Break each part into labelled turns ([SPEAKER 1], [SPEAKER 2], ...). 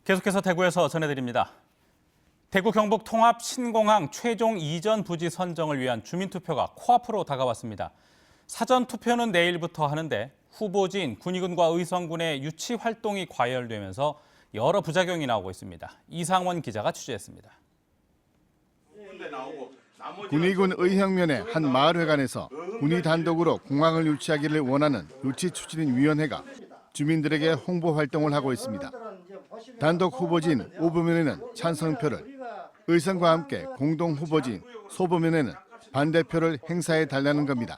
[SPEAKER 1] 계속해서 대구에서 전해드립니다. 대구 경북 통합 신공항 최종 이전 부지 선정을 위한 주민투표가 코앞으로 다가왔습니다. 사전투표는 내일부터 하는데 후보지인 군위군과 의성군의 유치 활동이 과열되면서 여러 부작용이 나오고 있습니다. 이상원 기자가 취재했습니다.
[SPEAKER 2] 군위군 의형면의 한 마을회관에서 군이 단독으로 공항을 유치하기를 원하는 유치추진위원회가 주민들에게 홍보 활동을 하고 있습니다. 단독 후보지인 오부면에는 찬성표를, 의성과 함께 공동 후보지인 소부면에는 반대표를 행사해 달라는 겁니다.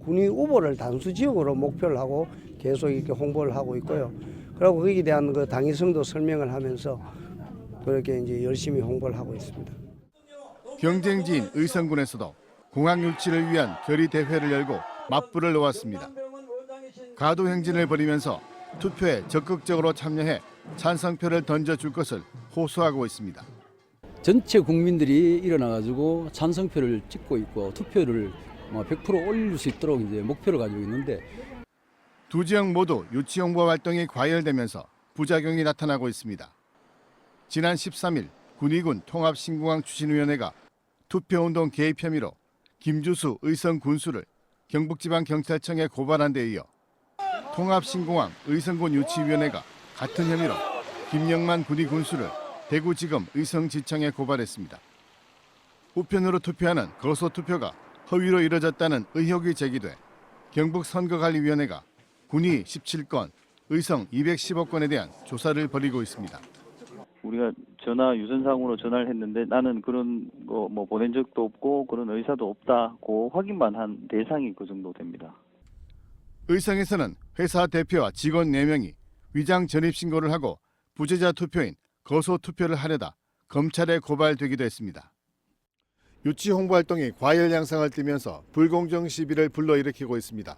[SPEAKER 3] 군위 후보를 단수 지역으로 목표를 하고 계속 이렇게 홍보를 하고 있고요. 그리고 거기에 대한 그 당위성도 설명을 하면서 그렇게 이제 열심히 홍보를 하고 있습니다.
[SPEAKER 2] 경쟁지인 의성군에서도 공항 유치를 위한 결의 대회를 열고 맞불을 놓았습니다. 가도 행진을 벌이면서 투표에 적극적으로 참여해 찬성표를 던져줄 것을 호소하고 있습니다.
[SPEAKER 4] 전체 국민들이 일어나가지고 찬성표를 찍고 있고 투표를 100% 올릴 수 있도록 이제 목표를 가지고 있는데
[SPEAKER 2] 두 지역 모두 유치 홍보 활동이 과열되면서 부작용이 나타나고 있습니다. 지난 13일 군위군 통합신공항 추진위원회가 투표운동 개입 혐의로 김주수 의성 군수를 경북지방경찰청에 고발한 데 이어 통합신공항 의성군 유치위원회가 같은 혐의로 김영만 군위 군수를 대구지검 의성지청에 고발했습니다. 우편으로 투표하는 거소투표가 허위로 이뤄졌다는 의혹이 제기돼 경북선거관리위원회가 군위 17건, 의성 215건에 대한 조사를 벌이고 있습니다.
[SPEAKER 5] 우리가 전화 유선상으로 전화를 했는데 나는 그런 거 뭐 보낸 적도 없고 그런 의사도 없다고 확인만 한 대상이 그 정도 됩니다.
[SPEAKER 2] 의성에서는 회사 대표와 직원 4명이 위장 전입 신고를 하고 부재자 투표인 거소 투표를 하려다 검찰에 고발되기도 했습니다. 유치 홍보 활동이 과열 양상을 띠면서 불공정 시비를 불러일으키고 있습니다.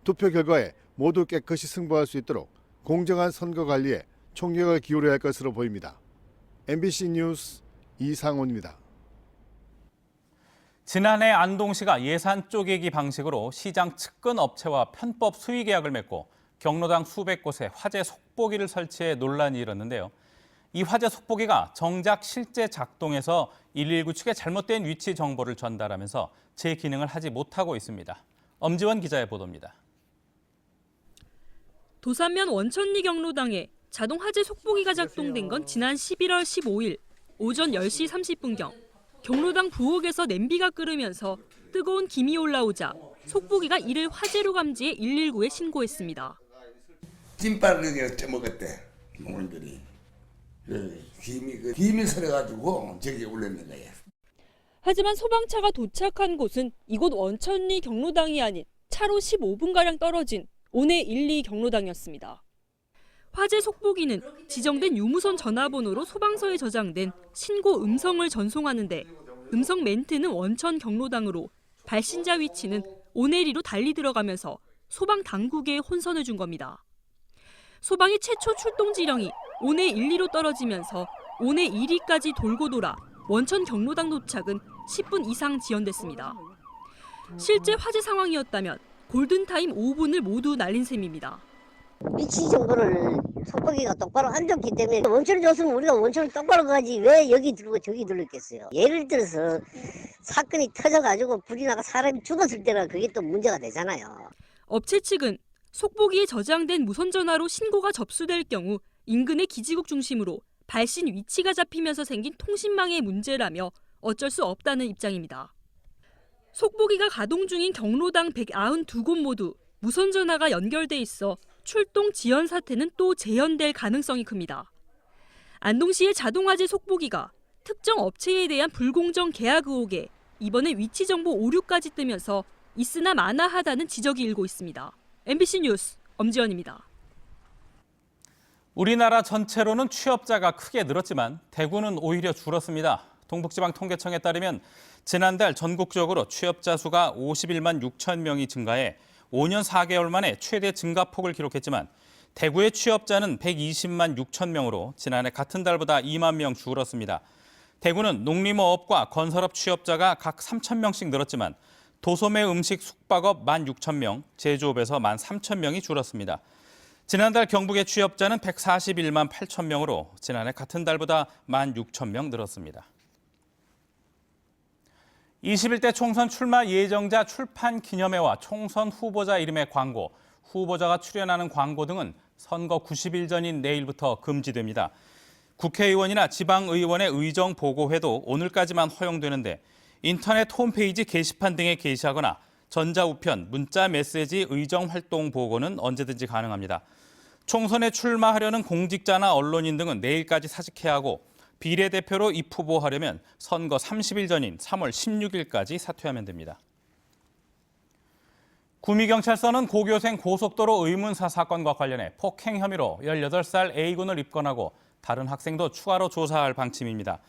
[SPEAKER 2] 투표 결과에 모두 깨끗이 승부할 수 있도록 공정한 선거 관리에 총력을 기울여야 할 것으로 보입니다. MBC 뉴스 이상원입니다.
[SPEAKER 1] 지난해 안동시가 예산 쪼개기 방식으로 시장 측근 업체와 편법 수의 계약을 맺고 경로당 수백 곳에 화재 속보기를 설치해 논란이 일었는데요. 이 화재 속보기가 정작 실제 작동해서 119 측에 잘못된 위치 정보를 전달하면서 제 기능을 하지 못하고 있습니다. 엄지원 기자의 보도입니다.
[SPEAKER 6] 도산면 원천리 경로당에 자동 화재 속보기가 작동된 건 지난 11월 15일 오전 10시 30분경 경로당 부엌에서 냄비가 끓으면서 뜨거운 김이 올라오자 속보기가 이를 화재로 감지해 119에 신고했습니다.
[SPEAKER 7] 찐빠르게 쪄먹었대 농민들이. 김이 서려가지고 저기 올렸는 거예요.
[SPEAKER 6] 하지만 소방차가 도착한 곳은 이곳 원천리 경로당이 아닌 차로 15분가량 떨어진 온해 1, 2 경로당이었습니다. 화재 속보기는 지정된 유무선 전화번호로 소방서에 저장된 신고 음성을 전송하는데 음성 멘트는 원천 경로당으로 발신자 위치는 온해 1, 2로 달리 들어가면서 소방 당국에 혼선을 준 겁니다. 소방의 최초 출동 지령이 온해 1, 2로 떨어지면서 온해 1, 2까지 돌고 돌아 원천 경로당 도착은 10분 이상 지연됐습니다. 실제 화재 상황이었다면 골든타임 5분을 모두 날린 셈입니다.
[SPEAKER 8] 위치 정보를 속보기가 똑바로 안 줬기 때문에 원천을 줬으면 우리가 원천을 똑바로 가지 왜 여기 들고 저기 들렀겠어요. 예를 들어서 사건이 터져가지고 불이 나가 사람이 죽었을 때는 그게 또 문제가 되잖아요.
[SPEAKER 6] 업체 측은 속보기에 저장된 무선전화로 신고가 접수될 경우 인근의 기지국 중심으로 발신 위치가 잡히면서 생긴 통신망의 문제라며 어쩔 수 없다는 입장입니다. 속보기가 가동 중인 경로당 192곳 모두 무선전화가 연결돼 있어 출동 지연 사태는 또 재현될 가능성이 큽니다. 안동시의 자동화재 속보기가 특정 업체에 대한 불공정 계약 의혹에 이번에 위치 정보 오류까지 뜨면서 있으나 마나하다는 지적이 일고 있습니다. MBC 뉴스 엄지연입니다.
[SPEAKER 1] 우리나라 전체로는 취업자가 크게 늘었지만 대구는 오히려 줄었습니다. 동북지방통계청에 따르면 지난달 전국적으로 취업자 수가 51만 6천 명이 증가해 5년 4개월 만에 최대 증가폭을 기록했지만 대구의 취업자는 120만 6천 명으로 지난해 같은 달보다 2만 명 줄었습니다. 대구는 농림어업과 건설업 취업자가 각 3천 명씩 늘었지만 도소매 음식 숙박업 16,000명, 제조업에서 13,000명이 줄었습니다. 지난달 경북의 취업자는 141만 8천 명으로 지난해 같은 달보다 16,000명 늘었습니다. 21대 총선 출마 예정자 출판 기념회와 총선 후보자 이름의 광고, 후보자가 출연하는 광고 등은 선거 90일 전인 내일부터 금지됩니다. 국회의원이나 지방의원의 의정 보고회도 오늘까지만 허용되는데 인터넷 홈페이지 게시판 등에 게시하거나 전자우편, 문자 메시지 의정 활동 보고는 언제든지 가능합니다. 총선에 출마하려는 공직자나 언론인 등은 내일까지 사직해야 하고 비례대표로 입후보하려면 선거 30일 전인 3월 16일까지 사퇴하면 됩니다. 구미경찰서는 고교생 고속도로 의문사 사건과 관련해 폭행 혐의로 18살 A군을 입건하고 다른 학생도 추가로 조사할 방침입니다.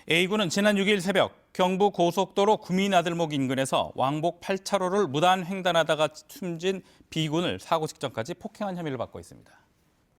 [SPEAKER 1] A군은 지난 6일 새벽 경부 고속도로 구미나들목 인근에서 왕복 8차로를 무단 횡단하다가 숨진 B군을 사고 직전까지 폭행한 혐의를 받고 있습니다.